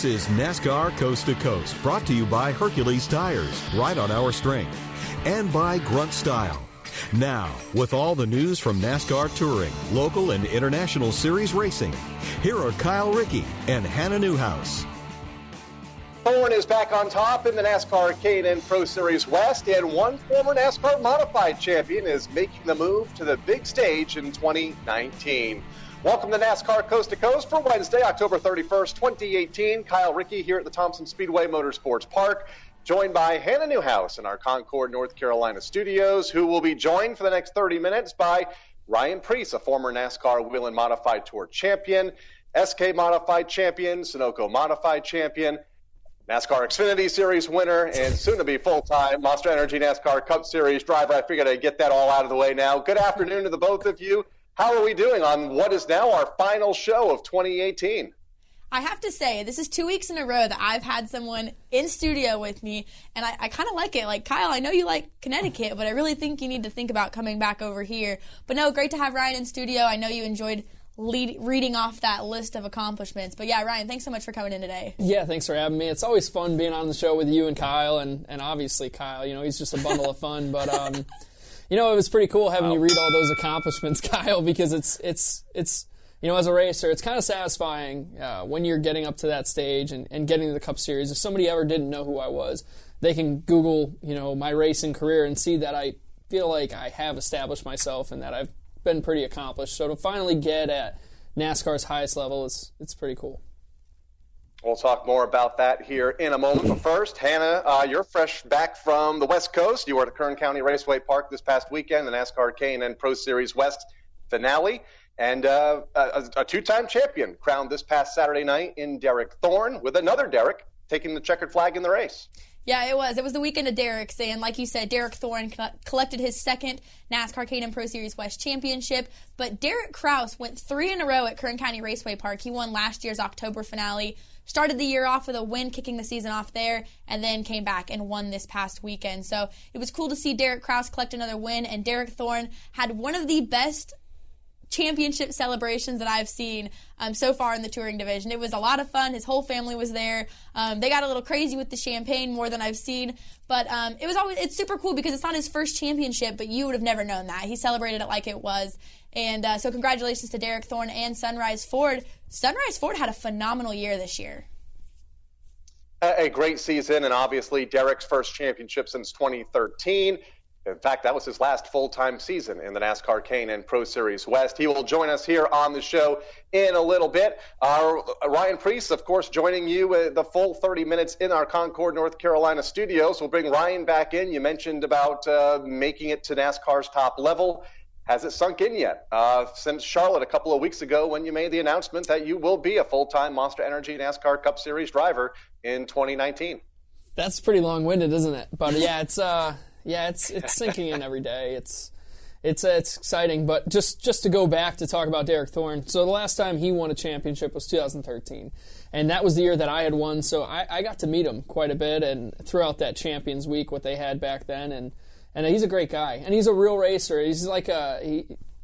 is NASCAR Coast to Coast, brought to you by Hercules Tires, right on our strength, and by Grunt Style. Now, with all the news from NASCAR Touring, local and international series racing, here are Kyle Rickey and Hannah Newhouse. Thorn is back on top in the NASCAR K&N Pro Series West, and one former NASCAR Modified champion is making the move to the big stage in 2019. Welcome to NASCAR Coast to Coast for Wednesday, October 31st, 2018. Kyle Rickey here at the Thompson Speedway Motorsports Park, joined by Hannah Newhouse in our Concord, North Carolina studios, who will be joined for the next 30 minutes by Ryan Preece, a former NASCAR Wheel and Modified Tour champion, SK Modified champion, Sunoco Modified champion, NASCAR Xfinity Series winner, and soon-to-be full-time Monster Energy NASCAR Cup Series driver. I figured I'd get that all out of the way now. Good afternoon to the both of you. How are we doing on what is now our final show of 2018? I have to say, this is 2 weeks in a row that I've had someone in studio with me, and I kind of like it. Like, Kyle, I know you like Connecticut, but I really think you need to think about coming back over here. But no, great to have Ryan in studio. I know you enjoyed reading off that list of accomplishments. But yeah, Ryan, thanks so much for coming in today. Yeah, thanks for having me. It's always fun being on the show with you and Kyle, and obviously Kyle, he's just a bundle of fun. But, it was pretty cool having you read all those accomplishments, Kyle, because it's as a racer, it's kind of satisfying when you're getting up to that stage and getting to the Cup Series. If somebody ever didn't know who I was, they can Google, my racing career and see that I feel like I have established myself and that I've been pretty accomplished. So to finally get at NASCAR's highest level, it's pretty cool. We'll talk more about that here in a moment. But first, Hannah, you're fresh back from the West Coast. You were at Kern County Raceway Park this past weekend, the NASCAR K&N Pro Series West finale, and a two-time champion crowned this past Saturday night in Derek Thorn, with another Derek taking the checkered flag in the race. Yeah, it was. It was the weekend of Derek's, and like you said, Derek Thorn collected his second NASCAR K&N Pro Series West championship, but Derek Kraus went 3 in a row at Kern County Raceway Park. He won last year's October finale, started the year off with a win, kicking the season off there, and then came back and won this past weekend. So it was cool to see Derek Kraus collect another win, and Derek Thorn had one of the best championship celebrations that I've seen so far in the touring division. It was a lot of fun. His whole family was there. They got a little crazy with the champagne, more than I've seen, but it's super cool because it's not his first championship, but you would have never known that. He celebrated it like it was. And so congratulations to Derek Thorn and Sunrise Ford. Sunrise Ford had a phenomenal year this year. A great season, and obviously Derek's first championship since 2013. In fact, that was his last full-time season in the NASCAR K&N Pro Series West. He will join us here on the show in a little bit. Ryan Preece, of course, joining you the full 30 minutes in our Concord, North Carolina studios. We'll bring Ryan back in. You mentioned about making it to NASCAR's top level. Has it sunk in yet? Since Charlotte a couple of weeks ago when you made the announcement that you will be a full-time Monster Energy NASCAR Cup Series driver in 2019. That's pretty long-winded, isn't it? But yeah, it's sinking in every day. It's exciting, but just to go back to talk about Derek Thorn. So the last time he won a championship was 2013, and that was the year that I had won. So I got to meet him quite a bit, and throughout that Champions Week, what they had back then, and he's a great guy, and he's a real racer. He's like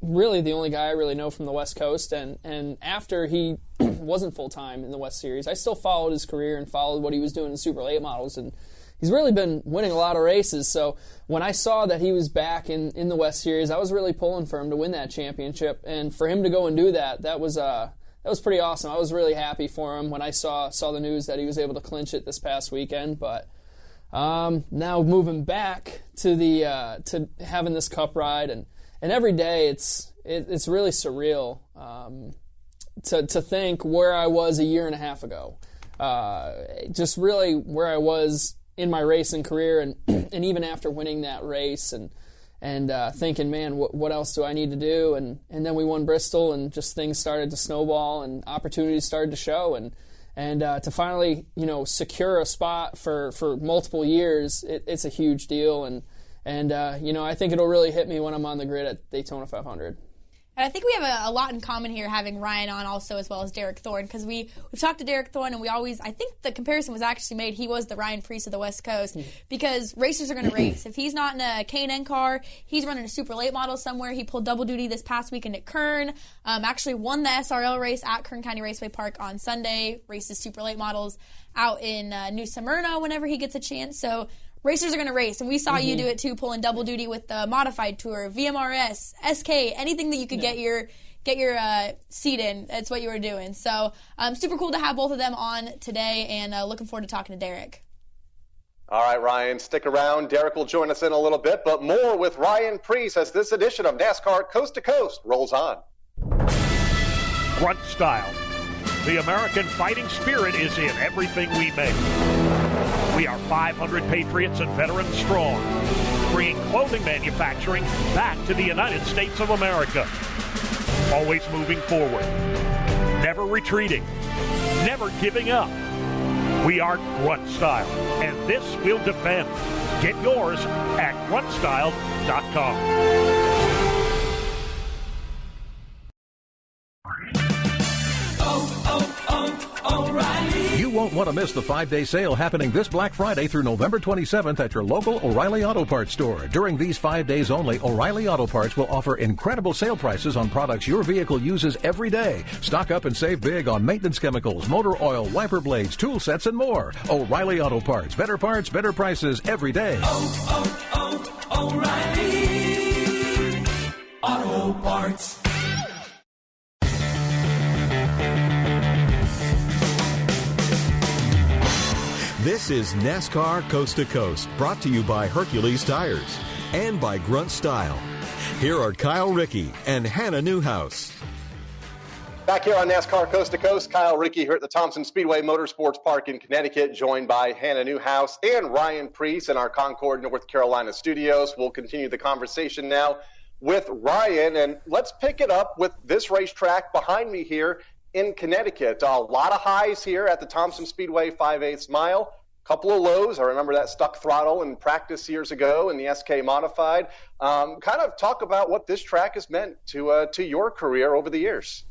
really the only guy I really know from the West Coast, and after he wasn't full time in the West Series, I still followed his career and followed what he was doing in Super Late Models, and he's really been winning a lot of races. So when I saw that he was back in the West Series, I was really pulling for him to win that championship. And for him to go and do that was pretty awesome. I was really happy for him when I saw the news that he was able to clinch it this past weekend. But now moving back to to having this Cup ride, and every day it's really surreal to think where I was a year and a half ago. Just really where I was in my racing career, and even after winning that race, and thinking, man, what else do I need to do? And then we won Bristol, and just things started to snowball, and opportunities started to show, and to finally secure a spot for multiple years, it's a huge deal, and I think it'll really hit me when I'm on the grid at Daytona 500. And I think we have a lot in common here, having Ryan on also, as well as Derek Thorn, because we've talked to Derek Thorn, and I think the comparison was actually made, he was the Ryan Preece of the West Coast, because racers are going to race. If he's not in a K&N car, he's running a super late model somewhere. He pulled double duty this past weekend at Kern, actually won the SRL race at Kern County Raceway Park on Sunday, races super late models out in New Smyrna whenever he gets a chance. So racers are going to race, and we saw you do it too, pulling double duty with the Modified Tour, VMRS, SK, anything that you could get your seat in. That's what you were doing. So super cool to have both of them on today, and looking forward to talking to Derek. All right, Ryan, stick around. Derek will join us in a little bit, but more with Ryan Preece as this edition of NASCAR Coast to Coast rolls on. Grunt style. The American fighting spirit is in everything we make. We are 500 patriots and veterans strong, bringing clothing manufacturing back to the United States of America. Always moving forward, never retreating, never giving up. We are Grunt Style, and this we'll defend. Get yours at gruntstyle.com. You won't want to miss the 5-day sale happening this Black Friday through November 27th at your local O'Reilly Auto Parts store. During these 5 days only, O'Reilly Auto Parts will offer incredible sale prices on products your vehicle uses every day. Stock up and save big on maintenance chemicals, motor oil, wiper blades, tool sets, and more. O'Reilly Auto Parts. Better parts, better prices every day. O'Reilly Auto Parts. This is NASCAR Coast to Coast, brought to you by Hercules Tires and by Grunt Style. Here are Kyle Rickey and Hannah Newhouse. Back here on NASCAR Coast to Coast, Kyle Rickey here at the Thompson Speedway Motorsports Park in Connecticut, joined by Hannah Newhouse and Ryan Preece in our Concord, North Carolina studios. We'll continue the conversation now with Ryan, and let's pick it up with this racetrack behind me here in Connecticut. A lot of highs here at the Thompson Speedway 5/8 mile. Couple of lows. I remember that stuck throttle in practice years ago in the SK Modified. Kind of talk about what this track has meant to your career over the years.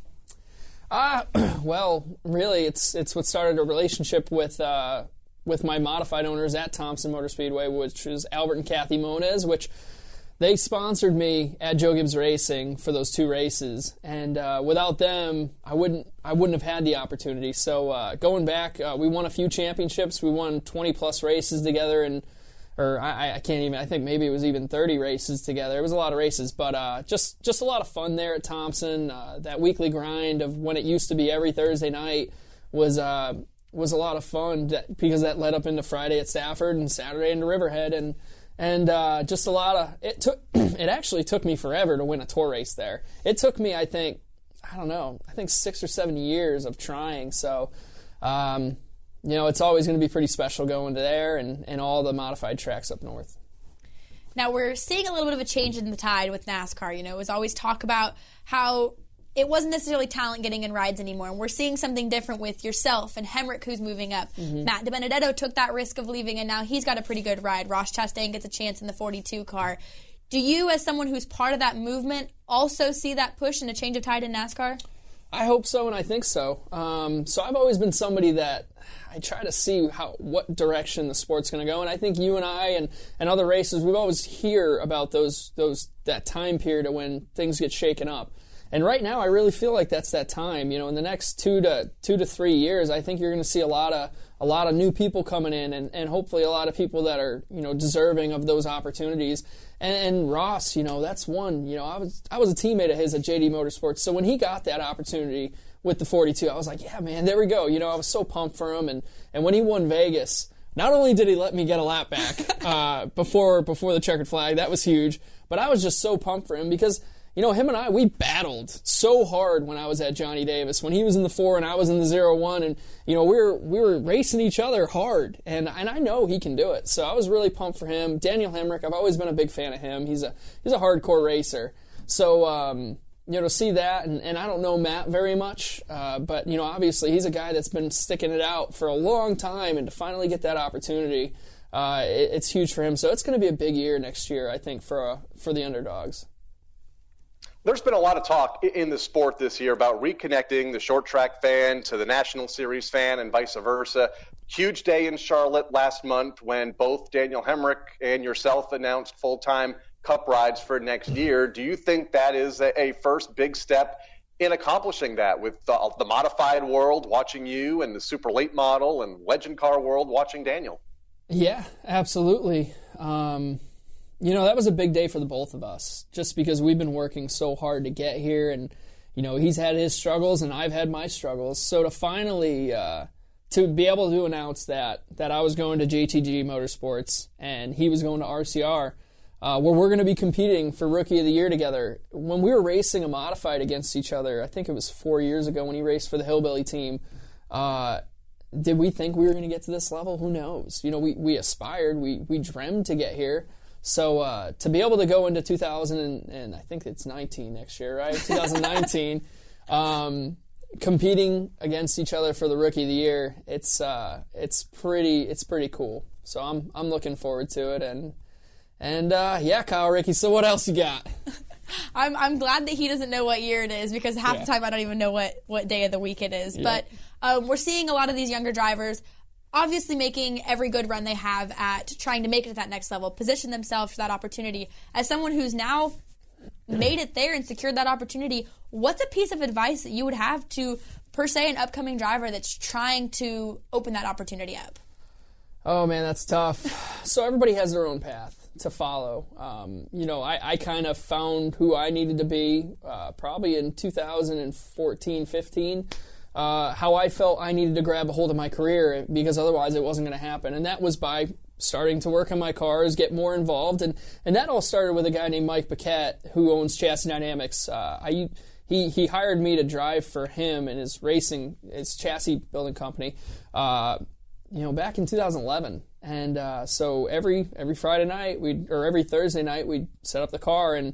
Well, really, it's what started a relationship with my modified owners at Thompson Motor Speedway, which is Albert and Kathy Moniz, which they sponsored me at Joe Gibbs Racing for those 2 races, and without them, I wouldn't have had the opportunity. So going back, we won a few championships. We won 20-plus races together, I can't even. I think maybe it was even 30 races together. It was a lot of races, but just a lot of fun there at Thompson. That weekly grind of when it used to be every Thursday night was a lot of fun because that led up into Friday at Stafford and Saturday into Riverhead and just a lot of it actually took me forever to win a tour race there. It took me, I think 6 or 7 years of trying. So, it's always going to be pretty special going to there and all the modified tracks up north. Now we're seeing a little bit of a change in the tide with NASCAR. It was always talk about how it wasn't necessarily talent getting in rides anymore. And we're seeing something different with yourself and Hemrick, who's moving up. Mm-hmm. Matt DiBenedetto took that risk of leaving, and now he's got a pretty good ride. Ross Chastain gets a chance in the 42 car. Do you, as someone who's part of that movement, also see that push and a change of tide in NASCAR? I hope so, and I think so. So I've always been somebody that I try to see what direction the sport's going to go, and I think you and I and other racers, we've always hear about that time period of when things get shaken up. And right now, I really feel like that's that time. In the next 2 to 3 years, I think you're going to see a lot of new people coming in, and hopefully a lot of people that are deserving of those opportunities. And Ross, that's one. I was a teammate of his at JD Motorsports, so when he got that opportunity with the 42, I was like, yeah, man, there we go. I was so pumped for him, and when he won Vegas, not only did he let me get a lap back before the checkered flag, that was huge, but I was just so pumped for him because him and I, we battled so hard when I was at Johnny Davis, when he was in the 4 and I was in the 0-1, and we were racing each other hard, and I know he can do it. So I was really pumped for him. Daniel Hemrick, I've always been a big fan of him. He's a hardcore racer. So to see that, and I don't know Matt very much, but obviously he's a guy that's been sticking it out for a long time, and to finally get that opportunity, it's huge for him. So it's going to be a big year next year, I think, for the underdogs. There's been a lot of talk in the sport this year about reconnecting the short track fan to the National Series fan and vice versa. Huge day in Charlotte last month when both Daniel Hemrick and yourself announced full-time Cup rides for next year. Do you think that is a first big step in accomplishing that, with the modified world watching you and the super late model and legend car world watching Daniel? Yeah, absolutely. That was a big day for the both of us, just because we've been working so hard to get here, and he's had his struggles and I've had my struggles. So to finally to be able to announce that I was going to JTG Motorsports and he was going to RCR, where we're going to be competing for Rookie of the Year together. When we were racing a modified against each other, I think it was 4 years ago when he raced for the Hillbilly team, did we think we were going to get to this level? Who knows? We aspired, we dreamed to get here. So to be able to go into 2000 and I think it's 19 next year, right? 2019, competing against each other for the Rookie of the Year, it's pretty cool. So I'm looking forward to it, and yeah, Kyle, Rickey. So what else you got? I'm glad that he doesn't know what year it is, because half the time I don't even know what day of the week it is. Yeah. But we're seeing a lot of these younger drivers obviously making every good run they have at trying to make it to that next level, position themselves for that opportunity. As someone who's now made it there and secured that opportunity, what's a piece of advice that you would have to, per se, an upcoming driver that's trying to open that opportunity up? Oh, man, that's tough. So everybody has their own path to follow. I kind of found who I needed to be probably in 2014, 15. How I felt I needed to grab a hold of my career, because otherwise it wasn't going to happen. And that was by starting to work on my cars, get more involved. And that all started with a guy named Mike Paquette, who owns Chassis Dynamics. He hired me to drive for him and his chassis building company, back in 2011. And so every Friday night, every Thursday night, we'd set up the car. And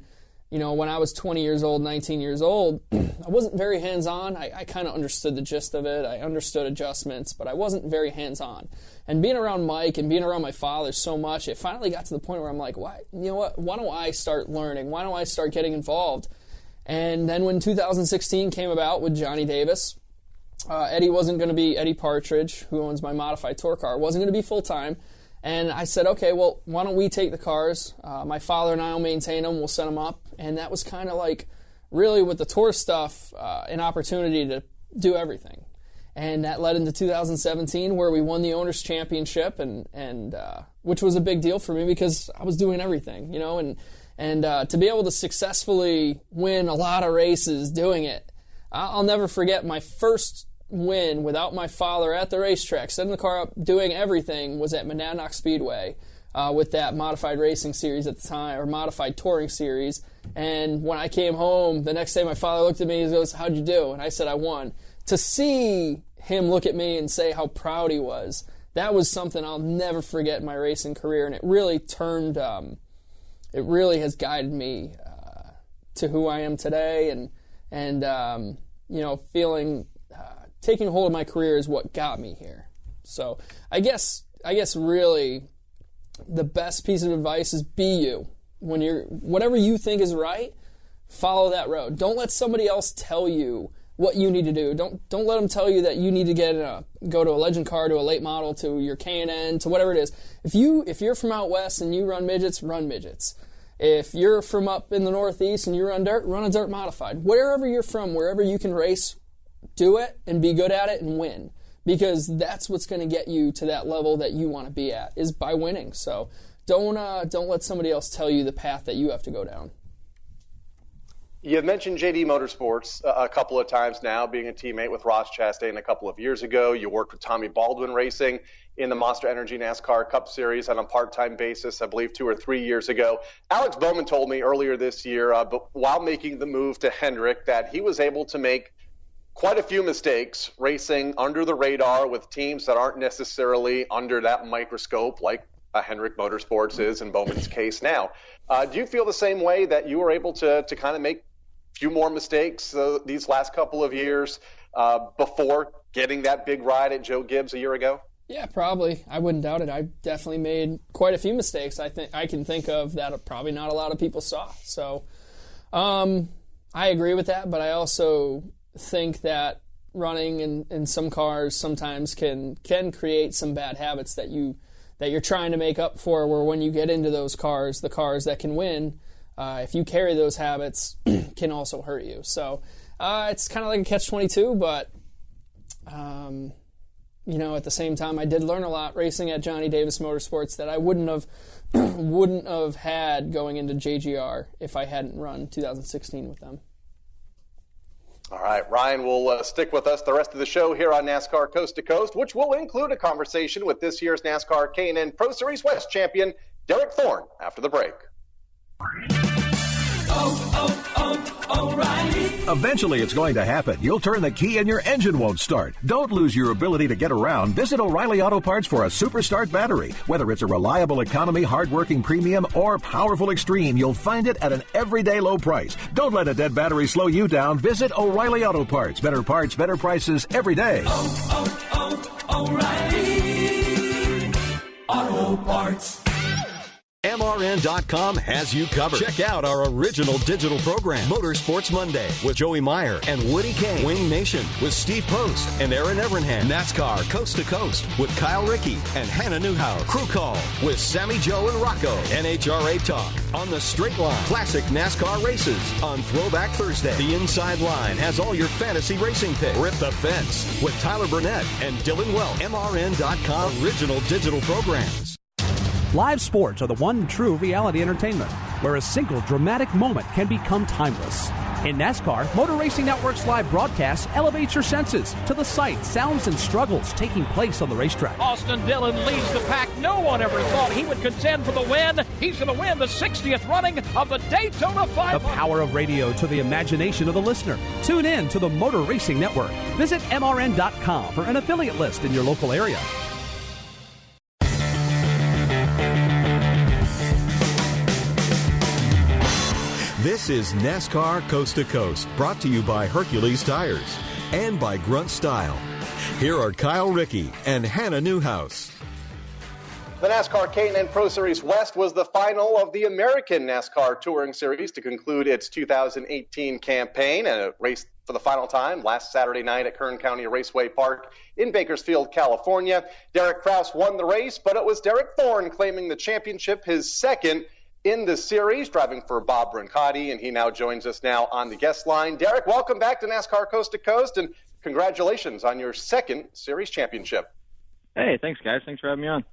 when I was 20 years old, 19 years old, I wasn't very hands-on. I kind of understood the gist of it. I understood adjustments, but I wasn't very hands-on. And being around Mike and being around my father so much, it finally got to the point where I'm like, why don't I start learning? Why don't I start getting involved? And then when 2016 came about with Johnny Davis, Eddie Partridge, who owns my modified tour car, wasn't going to be full-time. And I said, okay, well, why don't we take the cars? My father and I will maintain them. We'll set them up. And that was kind of like, really, with the tour stuff, an opportunity to do everything. And that led into 2017, where we won the Owners' Championship, and which was a big deal for me because I was doing everything, and to be able to successfully win a lot of races doing it. I'll never forget my first win without my father at the racetrack, setting the car up, doing everything, was at Monadnock Speedway with that modified racing series at the time, or modified touring series. And when I came home, the next day my father looked at me and goes, "How'd you do?" And I said, "I won." To see him look at me and say how proud he was, that was something I'll never forget in my racing career. And it really it really has guided me to who I am today. And feeling... taking hold of my career is what got me here. So I guess really the best piece of advice is be you. When whatever you think is right, follow that road. Don't let somebody else tell you what you need to do. Don't let them tell you that you need to go to a legend car, to a late model, to your K&N, to whatever it is. If you're from out west and you run midgets, run midgets. If you're from up in the Northeast and you run a dirt modified. Wherever you're from, wherever you can race, do it and be good at it and win, because that's what's going to get you to that level that you want to be at, is by winning. So don't let somebody else tell you the path that you have to go down. You mentioned JD Motorsports a couple of times now, being a teammate with Ross Chastain a couple of years ago. You worked with Tommy Baldwin Racing in the Monster Energy NASCAR Cup Series on a part-time basis, I believe 2 or 3 years ago. Alex Bowman told me earlier this year, but while making the move to Hendrick, that he was able to make quite a few mistakes racing under the radar with teams that aren't necessarily under that microscope like Hendrick Motorsports is in Bowman's case now. Do you feel the same way, that you were able to kind of make a few more mistakes these last couple of years before getting that big ride at Joe Gibbs a year ago? Yeah, probably. I wouldn't doubt it. I definitely made quite a few mistakes I can think of that probably not a lot of people saw. So, I agree with that, but I also think that running in some cars sometimes can create some bad habits that you're trying to make up for, where when you get into those cars, the cars that can win, if you carry those habits, can also hurt you. So it's kind of like a catch-22, but at the same time, I did learn a lot racing at Johnny Davis Motorsports that I wouldn't have had going into JGR if I hadn't run 2016 with them. All right, Ryan will stick with us the rest of the show here on NASCAR Coast to Coast, which will include a conversation with this year's NASCAR K&N Pro Series West champion, Derek Thorn, after the break. O'Reilly. Eventually, it's going to happen. You'll turn the key and your engine won't start. Don't lose your ability to get around. Visit O'Reilly Auto Parts for a Super Start battery. Whether it's a reliable economy, hard-working premium, or powerful extreme, you'll find it at an everyday low price. Don't let a dead battery slow you down. Visit O'Reilly Auto Parts. Better parts, better prices every day. O'Reilly Auto Parts. MRN.com has you covered. Check out our original digital program, Motorsports Monday, with Joey Meyer and Woody Kane. Wing Nation with Steve Post and Aaron Evernham. NASCAR Coast to Coast with Kyle Rickey and Hannah Newhouse. Crew Call with Sammy Joe and Rocco. NHRA Talk on the Straight Line. Classic NASCAR races on Throwback Thursday. The Inside Line has all your fantasy racing picks. Rip the Fence with Tyler Burnett and Dylan Welch. MRN.com original digital programs. Live sports are the one true reality entertainment, where a single dramatic moment can become timeless. In NASCAR, Motor Racing Network's live broadcast elevates your senses to the sights, sounds, and struggles taking place on the racetrack. Austin Dillon leads the pack. No one ever thought he would contend for the win. He's going to win the 60th running of the Daytona 500. The power of radio to the imagination of the listener. Tune in to the Motor Racing Network. Visit MRN.com for an affiliate list in your local area. This is NASCAR Coast to Coast, brought to you by Hercules Tires and by Grunt Style. Here are Kyle Rickey and Hannah Newhouse. The NASCAR K&N Pro Series West was the final of the American NASCAR Touring Series to conclude its 2018 campaign, and it raced for the final time last Saturday night at Kern County Raceway Park in Bakersfield, California. Derek Kraus won the race, but it was Derek Thorn claiming the championship, his second in the series, driving for Bob Brancotti, and he now joins us now on the guest line. Derek, welcome back to NASCAR Coast to Coast, and congratulations on your second series championship. Hey, thanks, guys. Thanks for having me on.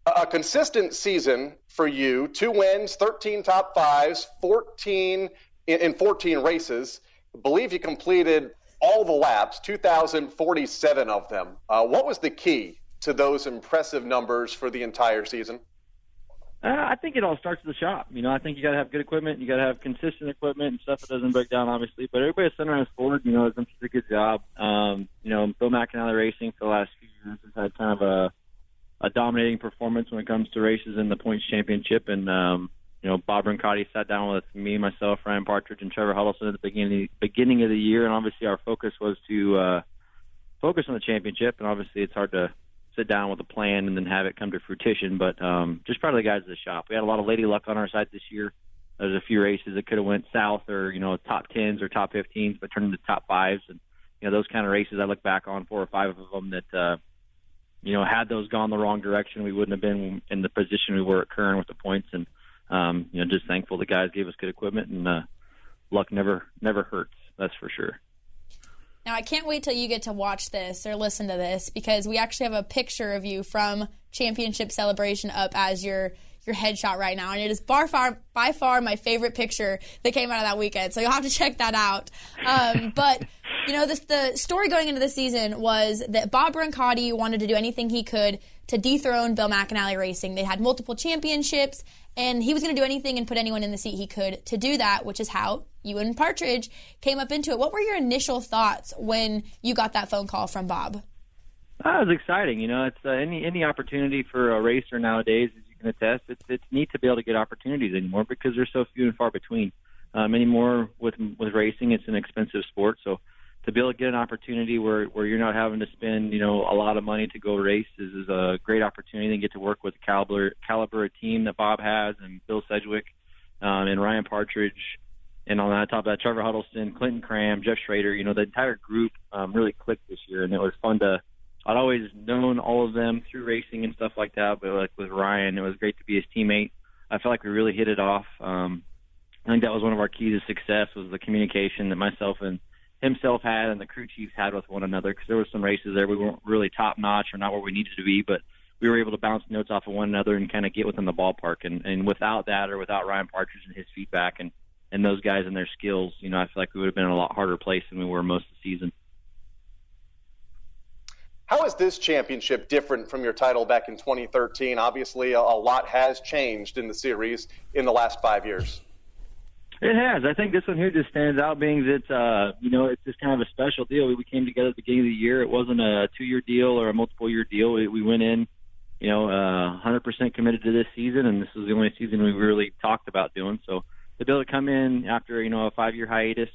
A consistent season for you, 2 wins, 13 top fives, 14 races. I believe you completed all the laps, 2,047 of them. What was the key to those impressive numbers for the entire season? I think it all starts at the shop. I think you got to have good equipment. You got to have consistent equipment and stuff that doesn't break down, obviously. But everybody at Sunrise Ford, has done such a good job. Bill McAnally Racing for the last few years has had kind of a dominating performance when it comes to races in the points championship. And, Bob Brancotti sat down with me, myself, Ryan Partridge, and Trevor Huddleston at the beginning of the year. And obviously our focus was to focus on the championship. And obviously it's hard to sit down with a plan and then have it come to fruition. But just proud of the guys at the shop. We had a lot of lady luck on our side this year. There's a few races that could have went south or, top 10s or top 15s, but turned into top 5s. And, those kind of races I look back on, 4 or 5 of them that, had those gone the wrong direction, we wouldn't have been in the position we were at Kern with the points. And, just thankful the guys gave us good equipment, and luck never hurts. That's for sure. Now, I can't wait till you get to watch this or listen to this, because we actually have a picture of you from Championship Celebration up as your headshot right now, and it is by far my favorite picture that came out of that weekend, so you'll have to check that out. But, the story going into the season was that Bob Brancotti wanted to do anything he could to dethrone Bill McAnally Racing. They had multiple championships, and he was going to do anything and put anyone in the seat he could to do that, which is how you and Partridge came up into it. What were your initial thoughts when you got that phone call from Bob? It was exciting. It's any opportunity for a racer nowadays, as you can attest. It's neat to be able to get opportunities anymore because they're so few and far between. Anymore with racing, it's an expensive sport. So to be able to get an opportunity where you're not having to spend a lot of money to go race is a great opportunity, and get to work with the caliber of team that Bob has, and Bill Sedgwick and Ryan Partridge And on top of that, Trevor Huddleston, Clinton Cram, Jeff Schrader, the entire group really clicked this year. And it was fun I'd always known all of them through racing and stuff like that. But like with Ryan, it was great to be his teammate. I felt like we really hit it off. I think that was one of our keys to success, was the communication that myself and himself had and the crew chiefs had with one another, because there were some races there we weren't really top-notch or not where we needed to be, but we were able to bounce notes off of one another and kind of get within the ballpark. And without that, or without Ryan Partridge and his feedback and those guys and their skills, I feel like we would have been in a lot harder place than we were most of the season. How is this championship different from your title back in 2013? Obviously, a lot has changed in the series in the last 5 years. It has. I think this one here just stands out, being that, it's just kind of a special deal. We came together at the beginning of the year. It wasn't a 2-year deal or a multiple-year deal. We went in, 100% committed to this season, and this was the only season we really talked about doing. So to be able to come in after, a 5-year hiatus,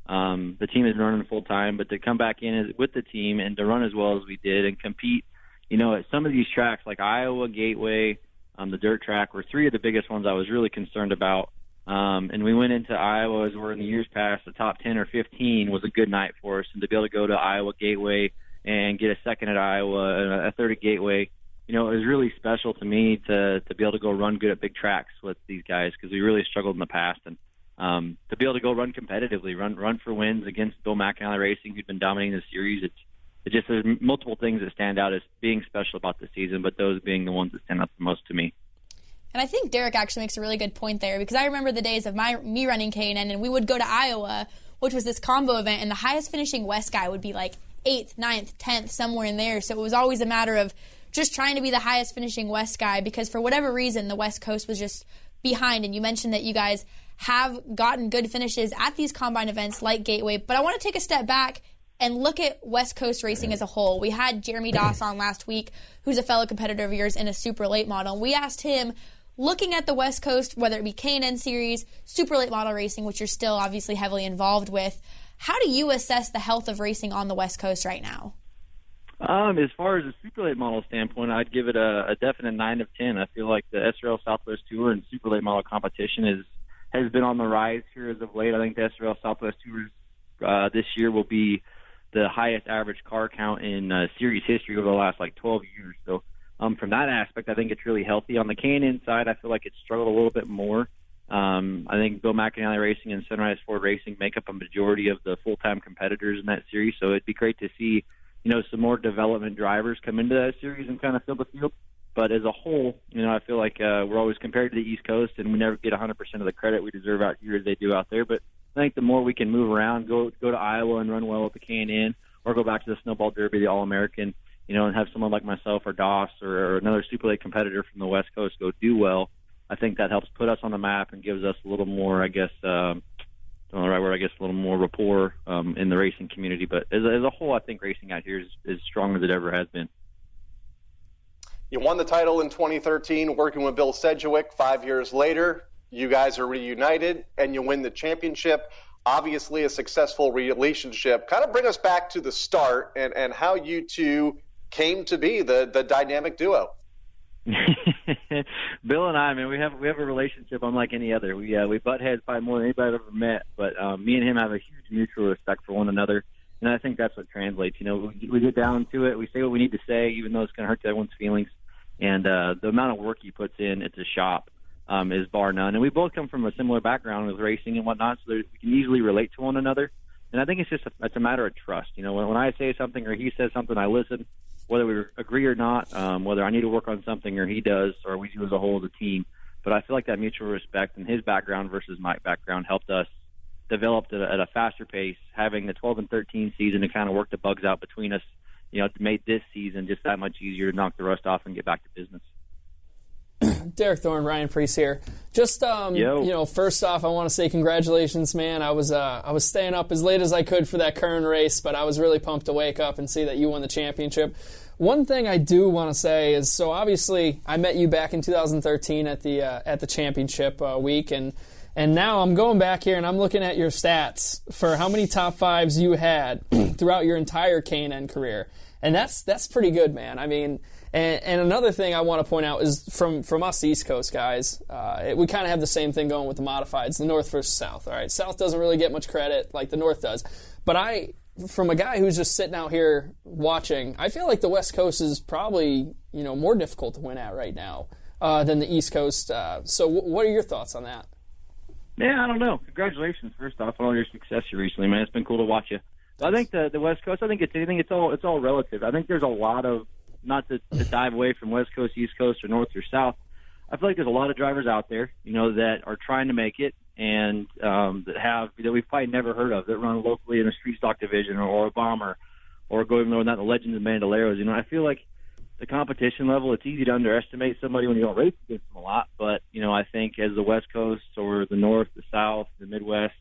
the team is running full time, but to come back in with the team and to run as well as we did and compete, at some of these tracks like Iowa, Gateway, the dirt track were 3 of the biggest ones I was really concerned about. And we went into Iowa, as we're in the years past, the top 10 or 15 was a good night for us. And to be able to go to Iowa Gateway and get a second at Iowa and a third at Gateway, it was really special to me to be able to go run good at big tracks with these guys, because we really struggled in the past. And to be able to go run competitively, run for wins against Bill McAnally Racing, who'd been dominating the series, it just, there's multiple things that stand out as being special about the season, but those being the ones that stand out the most to me. And I think Derek actually makes a really good point there, because I remember the days of me running K&N, and we would go to Iowa, which was this combo event, and the highest finishing West guy would be like 8th, 9th, 10th, somewhere in there. So it was always a matter of just trying to be the highest finishing West guy, because for whatever reason, the West Coast was just behind. And you mentioned that you guys have gotten good finishes at these combine events like Gateway, but I want to take a step back and look at West Coast racing as a whole. We had Jeremy Doss on last week, who's a fellow competitor of yours in a super late model. We asked him, looking at the West Coast, whether it be K&N Series, super late model racing, which you're still obviously heavily involved with, how do you assess the health of racing on the West Coast right now? As far as a super late model standpoint, I'd give it a definite 9 of 10. I feel like the SRL Southwest Tour and super late model competition has been on the rise here as of late. I think the SRL Southwest Tour this year will be the highest average car count in series history over the last 12 years. So from that aspect, I think it's really healthy. On the K&N side, I feel like it's struggled a little bit more. I think Bill McAnally Racing and Sunrise Ford Racing make up a majority of the full-time competitors in that series, so it'd be great to see some more development drivers come into that series and kind of fill the field. But as a whole, I feel like we're always compared to the East Coast, and we never get 100% of the credit we deserve out here as they do out there. But I think the more we can move around, go to Iowa and run well at the K&N, or go back to the Snowball Derby, the All-American, and have someone like myself or Doss or another super late competitor from the West Coast go do well, I think that helps put us on the map and gives us a little more, a little more rapport in the racing community. But as a whole, I think racing out here is as strong as it ever has been. You won the title in 2013 working with Bill Sedgwick. 5 years later, you guys are reunited and you win the championship. Obviously a successful relationship. Kind of bring us back to the start and how you two came to be the dynamic duo. Bill and I, man, we have a relationship unlike any other. We butt heads probably more than anybody I've ever met, but me and him have a huge mutual respect for one another, and I think that's what translates. We get down to it, we say what we need to say, even though it's going to hurt everyone's feelings, and the amount of work he puts in at the shop is bar none. And we both come from a similar background with racing and whatnot, so we can easily relate to one another. And I think it's a matter of trust. When I say something or he says something, I listen, whether we agree or not, whether I need to work on something or he does, or we do as a whole as a team. But I feel like that mutual respect and his background versus my background helped us develop at a faster pace, having the 12 and 13 season to kind of work the bugs out between us, made this season just that much easier to knock the rust off and get back to business. Derek Thorn, Ryan Preece here. Just first off, I want to say congratulations, man. I was staying up as late as I could for that Kern race, but I was really pumped to wake up and see that you won the championship. One thing I do want to say is, so obviously I met you back in 2013 at the championship week, and now I'm going back here and I'm looking at your stats for how many top fives you had throughout your entire K&N career, and that's pretty good, man. I mean, And another thing I want to point out is from us East Coast guys, we kind of have the same thing going with the modifieds, the North versus South. All right, South doesn't really get much credit like the North does, but from a guy who's just sitting out here watching, I feel like the West Coast is probably more difficult to win at right now than the East Coast. So what are your thoughts on that? Yeah, I don't know. Congratulations, first off, on all your success here recently, man. It's been cool to watch you. But I think the West Coast, I think it's all relative. I think there's a lot of, not to dive away from West Coast, East Coast, or North or South, I feel like there's a lot of drivers out there, that are trying to make it and that we've probably never heard of, that run locally in a street stock division or a bomber or go even though not the Legends of Bandoleros. I feel like the competition level, it's easy to underestimate somebody when you don't race against them a lot. But, I think as the West Coast or the North, the South, the Midwest,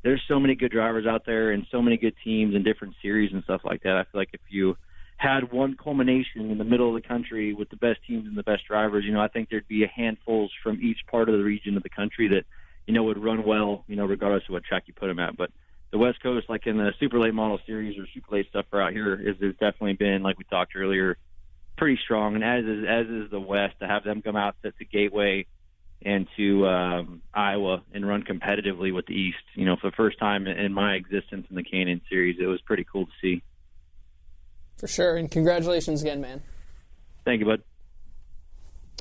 there's so many good drivers out there and so many good teams and different series and stuff like that. I feel like if you had one culmination in the middle of the country with the best teams and the best drivers, I think there'd be a handfuls from each part of the region of the country that, would run well, regardless of what track you put them at. But the West Coast, like in the super late model series or super late stuff out here, has definitely been, like we talked earlier, pretty strong. And as is the West, to have them come out to Gateway and to Iowa and run competitively with the East, for the first time in my existence in the K&N series, it was pretty cool to see. For sure, and congratulations again, man. Thank you, bud.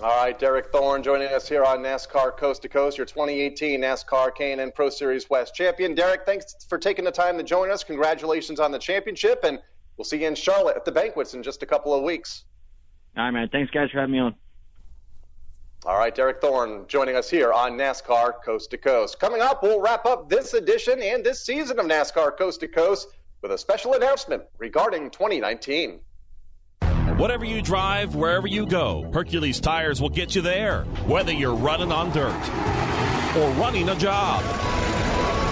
All right, Derek Thorn joining us here on NASCAR Coast to Coast, your 2018 NASCAR K&N Pro Series West champion. Derek, thanks for taking the time to join us. Congratulations on the championship, and we'll see you in Charlotte at the banquets in just a couple of weeks. All right, man. Thanks, guys, for having me on. All right, Derek Thorn joining us here on NASCAR Coast to Coast. Coming up, we'll wrap up this edition and this season of NASCAR Coast to Coast with a special announcement regarding 2019. Whatever you drive, wherever you go, Hercules Tires will get you there, whether you're running on dirt or running a job.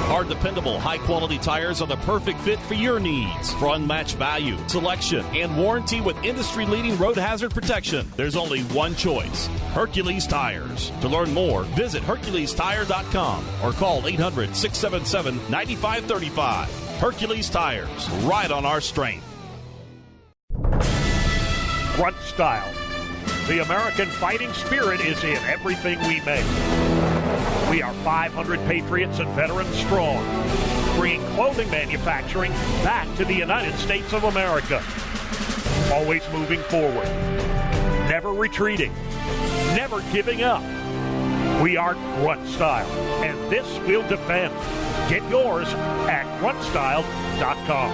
Our dependable, high-quality tires are the perfect fit for your needs. For unmatched value, selection, and warranty with industry-leading road hazard protection, there's only one choice, Hercules Tires. To learn more, visit HerculesTire.com or call 800-677-9535. Hercules Tires, right on our strength. Grunt Style. The American fighting spirit is in everything we make. We are 500 patriots and veterans strong, bringing clothing manufacturing back to the United States of America. Always moving forward, never retreating, never giving up. We are Grunt Style, and this we'll defend. Get yours at gruntstyle.com.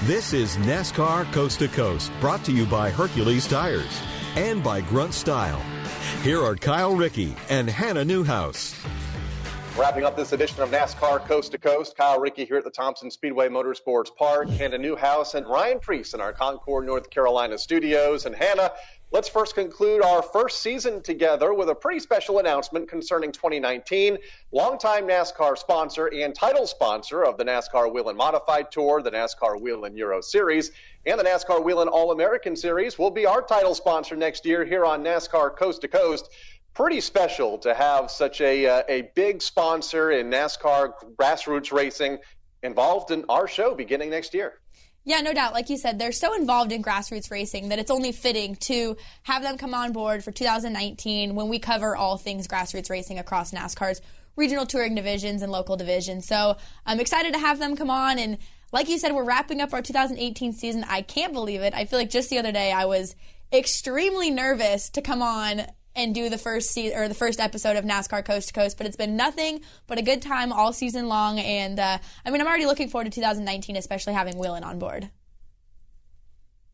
This is NASCAR Coast to Coast, brought to you by Hercules Tires and by Grunt Style. Here are Kyle Rickey and Hannah Newhouse. Wrapping up this edition of NASCAR Coast to Coast, Kyle Rickey here at the Thompson Speedway Motorsports Park, Hannah Newhouse and Ryan Preece in our Concord, North Carolina studios. And Hannah, let's first conclude our first season together with a pretty special announcement concerning 2019. Longtime NASCAR sponsor and title sponsor of the NASCAR Whelen Modified Tour, the NASCAR Whelen Euro Series, and the NASCAR Whelen All-American Series will be our title sponsor next year here on NASCAR Coast to Coast. Pretty special to have such a big sponsor in NASCAR grassroots racing involved in our show beginning next year. Yeah, no doubt. Like you said, they're so involved in grassroots racing that it's only fitting to have them come on board for 2019 when we cover all things grassroots racing across NASCAR's regional touring divisions and local divisions. So I'm excited to have them come on. And like you said, we're wrapping up our 2018 season. I can't believe it. I feel like just the other day I was extremely nervous to come on and do the first episode of NASCAR Coast to Coast, but it's been nothing but a good time all season long, and I'm already looking forward to 2019, especially having Whelen on board.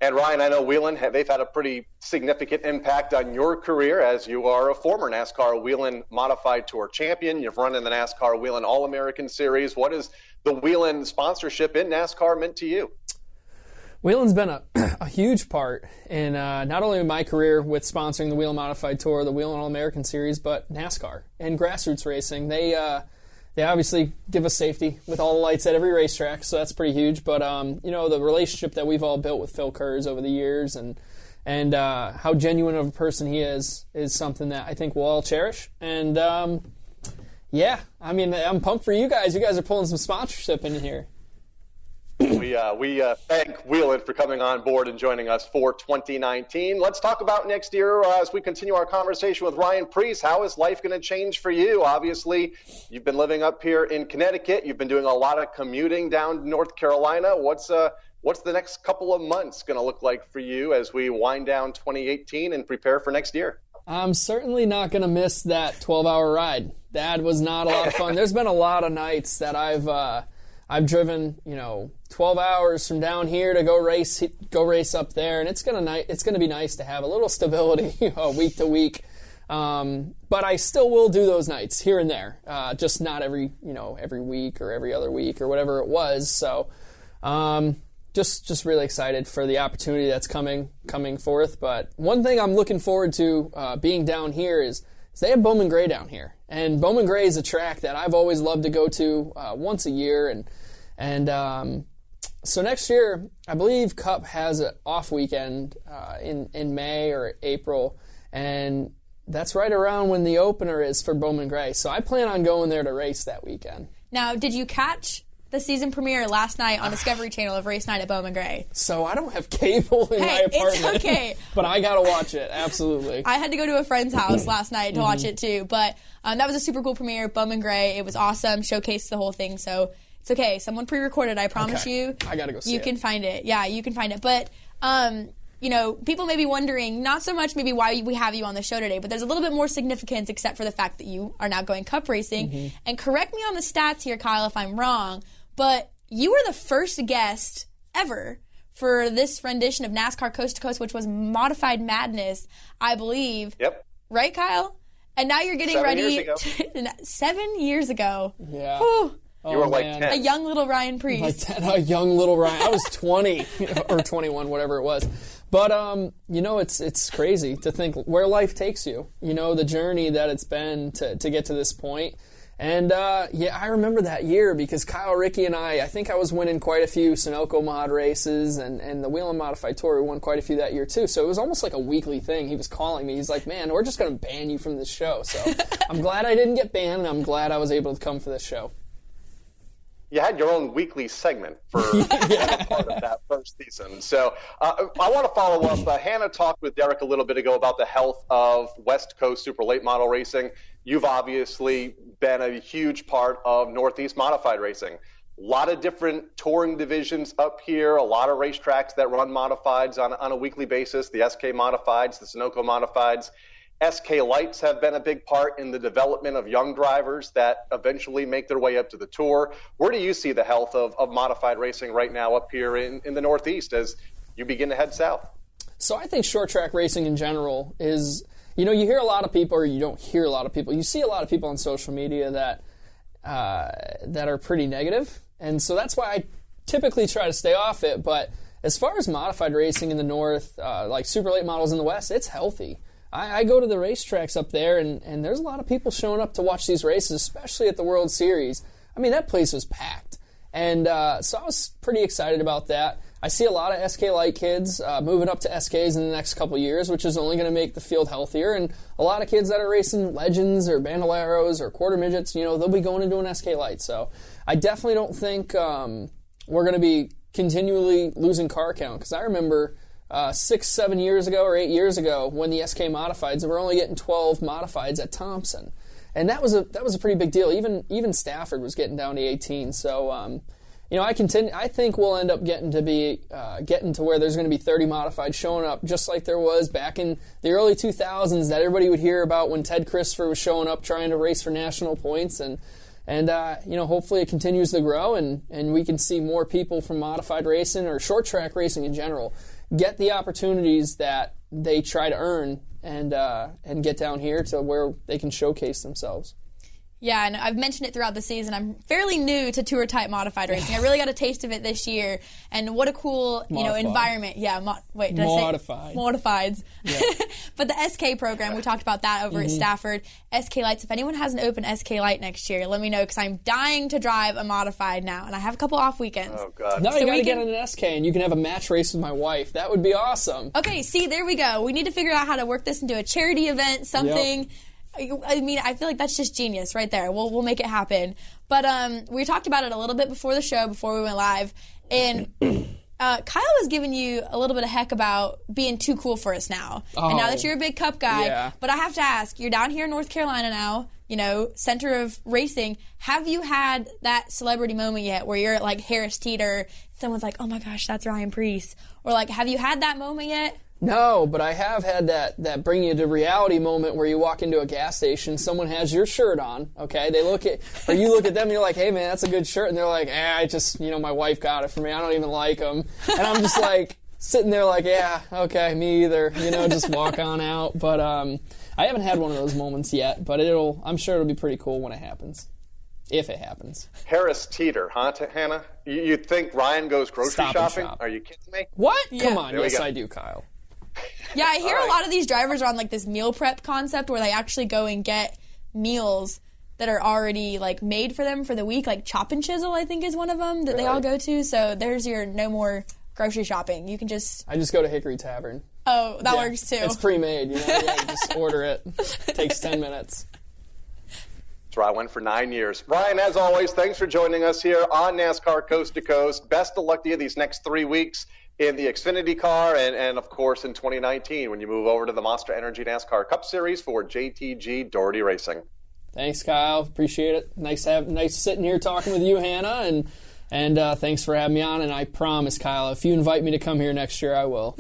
And Ryan, I know Whelen, they've had a pretty significant impact on your career as you are a former NASCAR Whelen Modified Tour champion. You've run in the NASCAR Whelen All-American Series. What has the Whelen sponsorship in NASCAR meant to you? Whelen's been a huge part in not only my career with sponsoring the Whelen Modified Tour, the Whelen All-American Series, but NASCAR and grassroots racing. They obviously give us safety with all the lights at every racetrack, so that's pretty huge. But the relationship that we've all built with Phil Kurz over the years and how genuine of a person he is something that I think we'll all cherish. And Yeah, I mean, I'm pumped for you guys. You guys are pulling some sponsorship in here. We thank Wheelan for coming on board and joining us for 2019. Let's talk about next year as we continue our conversation with Ryan Preece. How is life going to change for you? Obviously, you've been living up here in Connecticut. You've been doing a lot of commuting down to North Carolina. What's the next couple of months going to look like for you as we wind down 2018 and prepare for next year? I'm certainly not going to miss that 12-hour ride. That was not a lot of fun. There's been a lot of nights that I've driven, 12 hours from down here to go race up there, and it's gonna be nice to have a little stability week to week. But I still will do those nights here and there, just not every week or every other week or whatever it was. So, just really excited for the opportunity that's coming forth. But one thing I'm looking forward to being down here is they have Bowman Gray down here, and Bowman Gray is a track that I've always loved to go to once a year, and so next year I believe Cup has an off weekend in May or April, and that's right around when the opener is for Bowman Gray. So I plan on going there to race that weekend. Now, did you catch the season premiere last night on Discovery Channel of Race Night at Bowman Gray? So I don't have cable in my apartment. It's okay. But I got to watch it, absolutely. I had to go to a friend's house last night to watch it too. But that was a super cool premiere, Bowman Gray. It was awesome, showcased the whole thing. So it's okay. Someone pre-recorded, I promise you. I got to go see it. You can find it. Yeah, you can find it. But, people may be wondering, not so much maybe why we have you on the show today, but there's a little bit more significance except for the fact that you are now going Cup racing. And correct me on the stats here, Kyle, if I'm wrong, but you were the first guest ever for this rendition of NASCAR Coast to Coast, which was Modified Madness, I believe. Yep. Right, Kyle? And now you're getting 7 ready. years ago. 7 years ago. Yeah. Whew. You were like 10. A young little Ryan Preece. Like 10, a young little Ryan. I was 20 or 21, whatever it was. But, it's crazy to think where life takes you. The journey that it's been to get to this point. And, I remember that year because Kyle, Rickey, and I think I was winning quite a few Sunoco mod races, and the Wheelan Modified Tour, we won quite a few that year too. So it was almost like a weekly thing. He was calling me. He's like, man, we're just going to ban you from this show. So I'm glad I didn't get banned, and I'm glad I was able to come for this show. You had your own weekly segment for part of that first season. So I want to follow up. Hannah talked with Derek a little bit ago about the health of West Coast Super Late Model racing. You've obviously been a huge part of Northeast Modified racing. A lot of different touring divisions up here, a lot of racetracks that run modifieds on a weekly basis, the SK Modifieds, the Sunoco Modifieds. SK Lights have been a big part in the development of young drivers that eventually make their way up to the Tour. Where do you see the health of modified racing right now up here in the Northeast as you begin to head south? So I think short track racing in general is, you hear a lot of people, or you don't hear a lot of people, you see a lot of people on social media that are pretty negative. And so that's why I typically try to stay off it. But as far as modified racing in the North, like super late models in the West, it's healthy. I go to the racetracks up there, and there's a lot of people showing up to watch these races, especially at the World Series. I mean, that place was packed. And so I was pretty excited about that. I see a lot of SK Light kids moving up to SKs in the next couple of years, which is only going to make the field healthier. And a lot of kids that are racing Legends or Bandoleros or Quarter Midgets, they'll be going into an SK Light. So I definitely don't think we're going to be continually losing car count, because I remember 6-7 years ago or 8 years ago when the SK Modifieds, we're only getting 12 Modifieds at Thompson. And that was a pretty big deal. Even Stafford was getting down to 18. So, I think we'll end up getting to where there's going to be 30 Modifieds showing up, just like there was back in the early 2000s that everybody would hear about when Ted Christopher was showing up trying to race for national points. And hopefully it continues to grow, and we can see more people from modified racing or short track racing in general get the opportunities that they try to earn and get down here to where they can showcase themselves. Yeah, and I've mentioned it throughout the season. I'm fairly new to tour-type modified racing. I really got a taste of it this year, and what a cool, environment. Yeah, Modified. Modifieds. Yeah. But the SK program, we talked about that over at Stafford. SK Lights, if anyone has an open SK Light next year, let me know, because I'm dying to drive a modified now, and I have a couple off weekends. Oh, God. No, you got to get on an SK, and you can have a match race with my wife. That would be awesome. Okay, see, there we go. We need to figure out how to work this into a charity event, something. Yep. I mean, I feel like that's just genius right there. We'll make it happen. But we talked about it a little bit before the show, before we went live, and Kyle was giving you a little bit of heck about being too cool for us now. And now that you're a big Cup guy, but I have to ask, you're down here in North Carolina now, you know, center of racing. Have you had that celebrity moment yet where you're at like Harris Teeter, someone's like, oh my gosh, that's Ryan Preece? Or like, have you had that moment yet? No, but I have had that bring you to reality moment where you walk into a gas station, someone has your shirt on, okay? They look at, or you look at them and you're like, hey man, that's a good shirt. And they're like, I just, you know, my wife got it for me. I don't even like them. And I'm just like, sitting there like, yeah, okay, me either. You know, just walk on out. But I haven't had one of those moments yet, but I'm sure it'll be pretty cool when it happens. If it happens. Harris Teeter, huh, Hannah? You think Ryan goes grocery shopping? Shop. Are you kidding me? What? Yeah. Come on. Yes, go. I do, Kyle. Yeah, I hear a lot of these drivers are on like this meal prep concept where they actually go and get meals that are already like made for them for the week. Like Chop and Chisel, I think, is one of them that they all go to. So there's your no more grocery shopping. You can just... I just go to Hickory Tavern. Oh, that works too. It's pre-made, you know. Yeah, you just order it. Takes 10 minutes. That's where I went for 9 years. Ryan, as always, thanks for joining us here on NASCAR Coast to Coast. Best of luck to you these next 3 weeks in the Xfinity car and of course, in 2019 when you move over to the Monster Energy NASCAR Cup Series for JTG Doherty Racing. Thanks, Kyle. Appreciate it. Nice sitting here talking with you, Hannah, and thanks for having me on. And I promise, Kyle, if you invite me to come here next year, I will.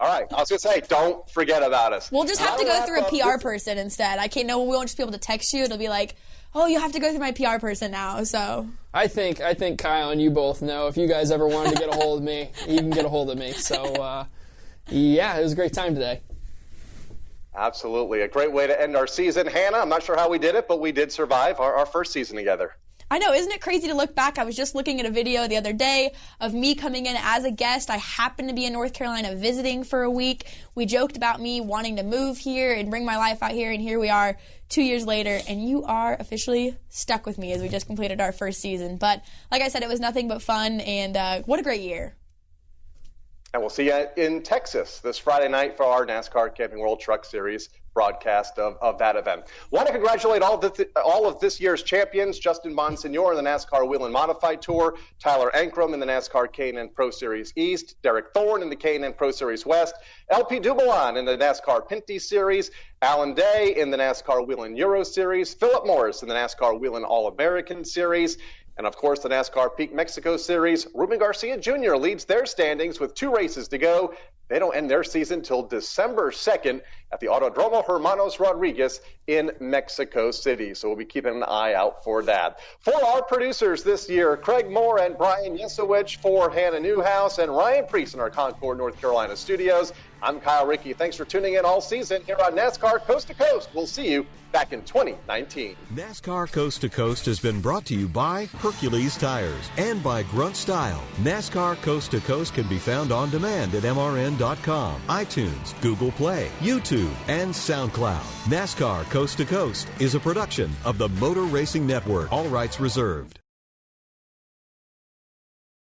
All right. I was going to say, don't forget about us. We'll just have to go through a PR person instead. We won't just be able to text you. It'll be like, oh, you have to go through my PR person now. So I think Kyle and you both know if you guys ever wanted to get a hold of me, you can get a hold of me. So, yeah, it was a great time today. Absolutely. A great way to end our season. Hannah, I'm not sure how we did it, but we did survive our first season together. I know, isn't it crazy to look back? I was just looking at a video the other day of me coming in as a guest. I happened to be in North Carolina visiting for a week. We joked about me wanting to move here and bring my life out here, and here we are 2 years later, and you are officially stuck with me as we just completed our first season. But like I said, it was nothing but fun, and what a great year. And we'll see you in Texas this Friday night for our NASCAR Camping World Truck Series broadcast of that event. Want to congratulate all of this year's champions: Justin Bonsignor in the NASCAR Wheel and Modified Tour, Tyler Ankrum in the NASCAR K&N Pro Series East, Derek Thorn in the K&N Pro Series West, LP Dumoulin in the NASCAR Pinty Series, Alan Day in the NASCAR Wheel and Euro Series, Philip Morris in the NASCAR Wheel and All-American Series, and, of course, the NASCAR Peak Mexico Series. Ruben Garcia Jr. leads their standings with 2 races to go. They don't end their season till December 2nd at the Autodromo Hermanos Rodriguez in Mexico City. So we'll be keeping an eye out for that. For our producers this year, Craig Moore and Brian Yesowich, for Hannah Newhouse and Ryan Preece in our Concord, North Carolina studios, I'm Kyle Rickey. Thanks for tuning in all season here on NASCAR Coast to Coast. We'll see you back in 2019. NASCAR Coast to Coast has been brought to you by Hercules Tires and by Grunt Style. NASCAR Coast to Coast can be found on demand at MRN.com, iTunes, Google Play, YouTube, and SoundCloud. NASCAR Coast to Coast is a production of the Motor Racing Network. All rights reserved.